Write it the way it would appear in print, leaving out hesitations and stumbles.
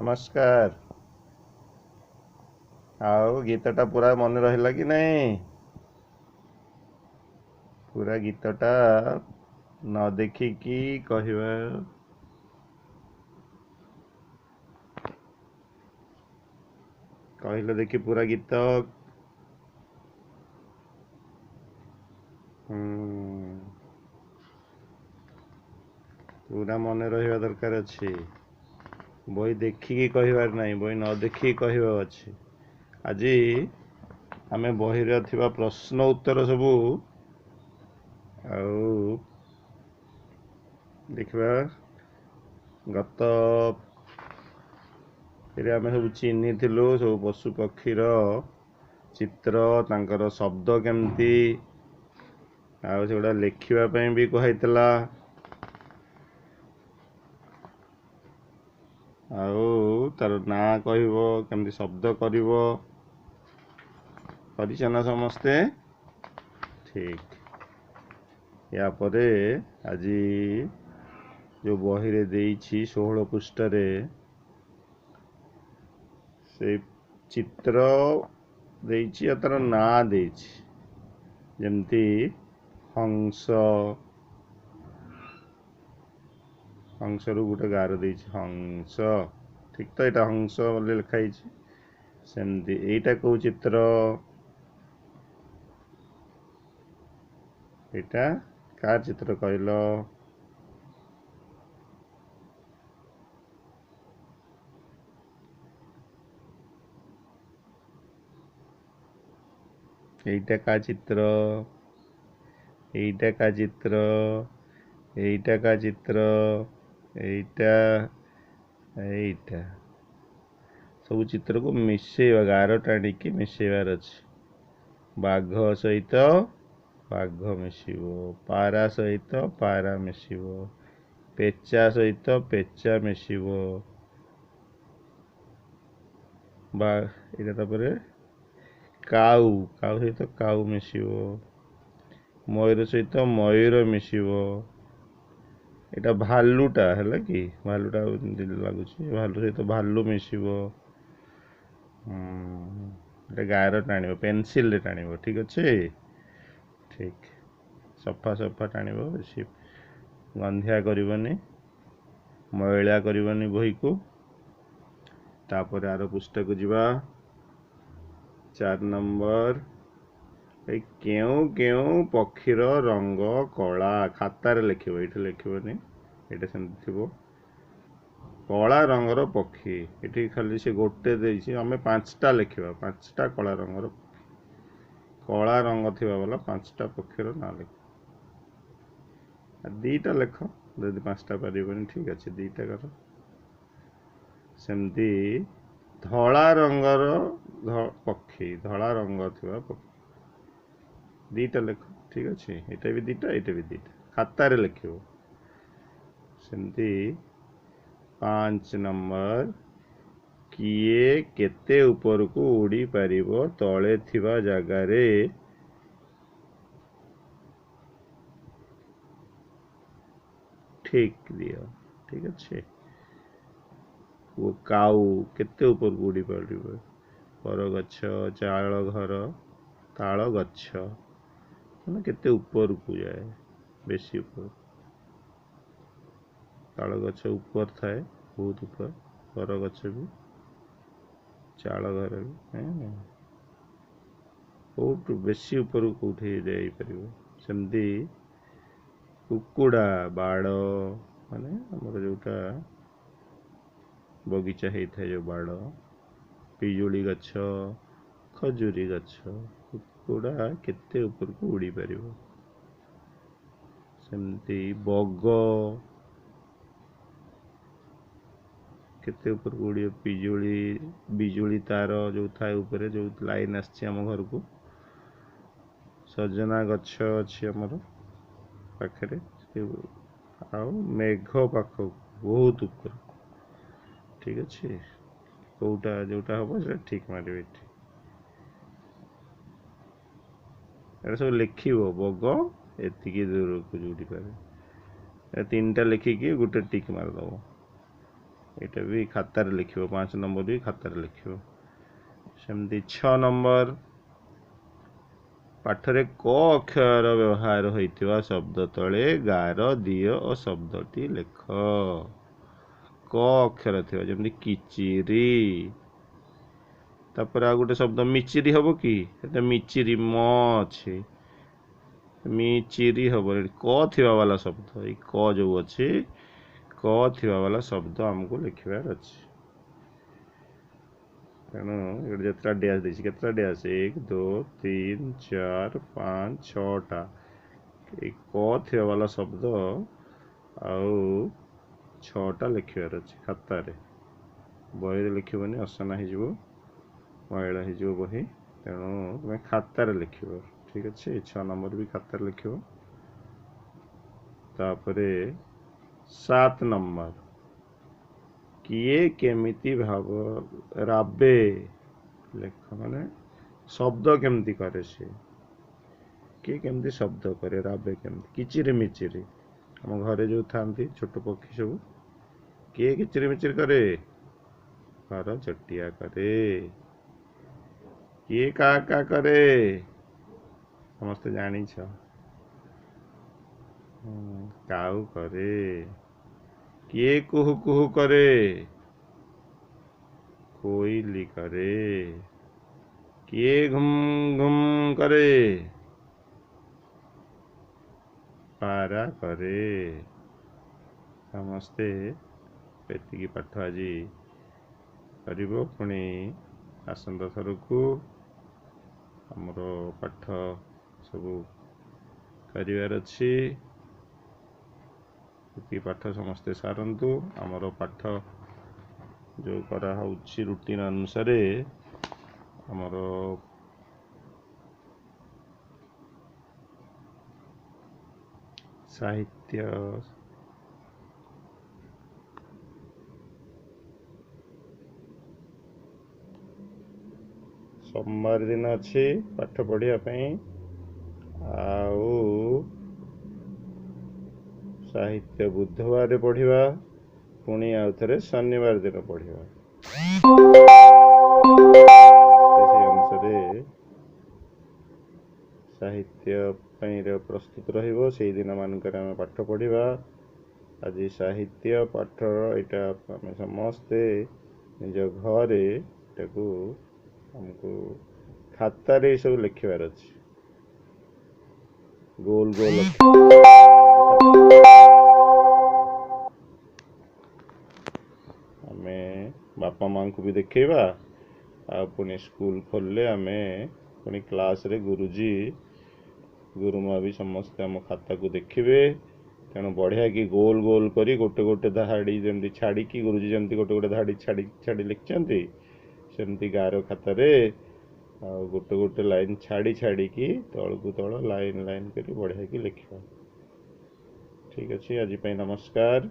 नमस्कार। आओ गीतटा पूरा मन रहिला कि नहीं? पूरा गीतटा न देखिकी कहवा कहले देखी पूरा गीत। पूरा मन रहिबा दरकार अछि। बही देखिकी कहबार नहीं, बही न देखिकी कहबा अछि। आज आमे बही रे थिबा प्रश्न उत्तर सबू आउ देखबा। गत फिर आमे सब चिन्ही थिलु सब पशु पक्षीर चित्र, तांकर शब्द केमती आउ सेगुड़ा लेखिबा पई भी कहैतला। आउ तार ना कहबो केमती शब्द करिवो परिचना समस्ते ठीक। या परे आज जो बही रे देइछि 16 पृष्ठ रे से चित्र देइछि आ तार ना देइछि। जेमती हंस, हंस रु गोटे गार देइछि हंस, ठीक तो एटा हंस बोले लिखाई। सेमती एटा को चित्र, एटा का चित्र कहलो? एटा का चित्र, एटा का चित्र, एटा का चित्र, एटा एटा सब चित्र को मिसेवा, गार टाणी की मिसेवार अछि। बाघ सहित बाघ मिसिबो, पारा सहित पारा मिसिबो, पेचा सहित पेचा मिसिबो, बा एटा तापरे काऊ, काऊ सहित काऊ मिसिबो, मयूर सहित मयूर मिसिबो। एटा भालुटा हैला कि भालुटा लागुछि, भालु सहित भालु मिसिबो। एटा गार टाणिबो, पेंसिल रे टाणिबो, ठीक अछि। ठीक सफा सफा टाणिबो, बेसी गंधिया करिवनी, मैला करिवनी बही को। तापर आरो पुस्तक को जिबा 4 नंबर। केउ केउ पक्षीर रंग कला, खातार लिखिबो, एठी लिखिबोनी, एटा सेमति थिबो। कला रंगर पक्षी, एठी खाली से गोटे देइछि, हमें 5टा लिखिबा, 5टा कला रंगर पक्षी। कला रंग थिबा वाला 5टा पक्षीर ना लिख। आ दीटा लिख, यदि 5टा परिबनी ठीक अछि, दीटा कर। सेमति धला रंगर पक्षी, धला रंग थिबा पक्षी दीटा लिख, ठीक अछि। एटा भी दीटा, एटा भी दीटा, खातार लिखिबो। सेमति 5 नंबर। किए केते ऊपर को उड़ी पारिबो तळे थिबा जगारे ठीक दियो, ठीक अच्छे। वो काऊ केते ऊपर को उड़ी पारिबो, पर गच्छ, चाଳ घर, ताଳ गच्छ, माने केते ऊपर को जाए, बेसी ऊपर। ताଳ गच्छ ऊपर थाए, बहुत ऊपर, पर गच्छ भी, चाଳ घर भी बहुत बेसी ऊपर को उठे जाई परिबो। सेमती कुकुड़ा बाड़, माने हमर जोटा बगीचा हेइथा जो बाड़, पिजुली गच्छ, खजूरी गच्छ, कुकुड़ा केते ऊपर को उड़ी परिबो। सेमती बग केते ऊपर को उड़ी, पिजुली बिजुली तार जो थाए ऊपर, जो लाइन आछि हम घर को, सजना गच्छ अछि हमर पाखरे, आउ मेघ पाख बहुत ऊपर, ठीक अछि। कोटा जोटा हबो से ठीक मारिबे एठी। एटा सब लिखिबो, बग एतिकी दूर को उड़ी पारे। ए 3टा लिखिकी गुटे टिक मार दबो। ଏଇଟା ବି ଖାତାରେ ଲେଖିବ। 5 ନମ୍ବର ବି ଖାତାରେ ଲେଖିବ। ସେମିତି 6 ନମ୍ବର ପାଠରେ କ ଅକ୍ଷର ବ୍ୟବହାର ହୋଇଥିବା ଶବ୍ଦ ତଳେ ଗାର ଦିଅ ଓ ଶବ୍ଦଟି ଲେଖ। କ ଅକ୍ଷର ଥିବା ଯେମିତି କିଚିରି। ତାପରେ ଆଉ ଗୋଟେ ଶବ୍ଦ ମିଚିରି ହବ କି? ଏଟା ମିଚିରି ମ ଅଛି, ମିଚିରି ହବ। କ ଥିବା ବାଲା ଶବ୍ଦ, ଏଇ କ ଯୋଉ ଅଛି କ ଥିବା ବାଲା ଶବ୍ଦ ଆମକୁ ଲେଖିବାର ଅଛି। ତେଣୁ ଏଠି ଯେତେଟା ଡ୍ୟାସ୍ ଦେଇଛି, କେତେଟା ଡ୍ୟାସ୍? 1 2 3 4 5 6ଟା। ଏଇ କ ଥିବା ବାଲା ଶବ୍ଦ ଆଉ 6ଟା ଲେଖିବାର ଅଛି ଖାତାରେ। ବହିରେ ଲେଖିବନି, ଅସନା ହେଇଯିବ, ମଇଳା ହେଇଯିବ ବହି। ତେଣୁ ତୁମେ ଖାତାରେ ଲେଖିବ। ଠିକ୍ ଅଛି, 6 ନମ୍ବର ବି ଖାତାରେ ଲେଖିବ। ତାପରେ 7 ନମ୍ବର କିଏ କେମିତି ରାବେ ଲେଖ। ମାନେ ଶବ୍ଦ କେମିତି କରେ ସେ, କିଏ କେମିତି ଶବ୍ଦ କରେ, ରାବେ କେମିତି। କିଚିରି ମିଚିରି, ଆମ ଘରେ ଯୋଉ ଥାନ୍ତି ଛୋଟ ପକ୍ଷୀ ସବୁ, କିଏ କିଚିରି ମିଚିରି କରେ? ଘର ଚଟିଆ କରେ। କିଏ କା କା କରେ? ସମସ୍ତେ ଜାଣିଛ, କାଉ କରେ। କିଏ କୁହୁ କୁହୁ କରେ? କୋଇଲି କରେ। କିଏ ଘୁମ ଘୁମ କରେ? ପାରା କରେ। ସମସ୍ତେ ଏତିକି ପାଠ ଆଜି କରିବ। ପୁଣି ଆସନ୍ତା ଥରକୁ ଆମର ପାଠ ସବୁ କରିବାର ଅଛି। ଏତିକି ପାଠ ସମସ୍ତେ ସାରନ୍ତୁ। ଆମର ପାଠ ଯେଉଁ କରାହେଉଛି ରୁଟିନ୍ ଅନୁସାରେ, ଆମର ସାହିତ୍ୟ ସୋମବାର ଦିନ ଅଛି ପାଠ ପଢ଼ିବା ପାଇଁ, ଆଉ ସାହିତ୍ୟ ବୁଧବାର ପଢ଼ିବା, ପୁଣି ଆଉ ଥରେ ଶନିବାର ଦିନ ପଢ଼ିବା। ସେଇ ଅନୁସାରେ ସାହିତ୍ୟ ପାଇଁ ପ୍ରସ୍ତୁତ ରହିବ। ସେଇ ଦିନ ମାନଙ୍କରେ ଆମେ ପାଠ ପଢ଼ିବା। ଆଜି ସାହିତ୍ୟ ପାଠର ଏଇଟା ଆମେ ସମସ୍ତେ ନିଜ ଘରେ ଏଟାକୁ ଆମକୁ ଖାତାରେ ସବୁ ଲେଖିବାର ଅଛି। ଗୋଲ ଗୋଲ ଆମେ ବାପା ମାଙ୍କୁ ବି ଦେଖେଇବା। ଆଉ ପୁଣି ସ୍କୁଲ ଖୋଲିଲେ ଆମେ ପୁଣି କ୍ଲାସରେ ଗୁରୁମା ବି ସମସ୍ତେ ଆମ ଖାତାକୁ ଦେଖିବେ। ତେଣୁ ବଢ଼ିଆ କି ଗୋଲ ଗୋଲ କରି ଗୋଟେ ଗୋଟେ ଧାଡ଼ି ଯେମିତି ଛାଡ଼ିକି, ଗୁରୁଜୀ ଯେମିତି ଗୋଟେ ଗୋଟେ ଧାଡ଼ି ଛାଡ଼ି ଛାଡ଼ି ଲେଖିଛନ୍ତି, ସେମିତି ଗାର ଖାତାରେ ଆଉ ଗୋଟେ ଗୋଟେ ଲାଇନ୍ ଛାଡ଼ି ଛାଡ଼ିକି ତଳକୁ ତଳ ଲାଇନ୍ ଲାଇନ୍ କରି ବଢ଼ିଆକି ଲେଖିବା। ଠିକ୍ ଅଛି, ଆଜି ପାଇଁ ନମସ୍କାର।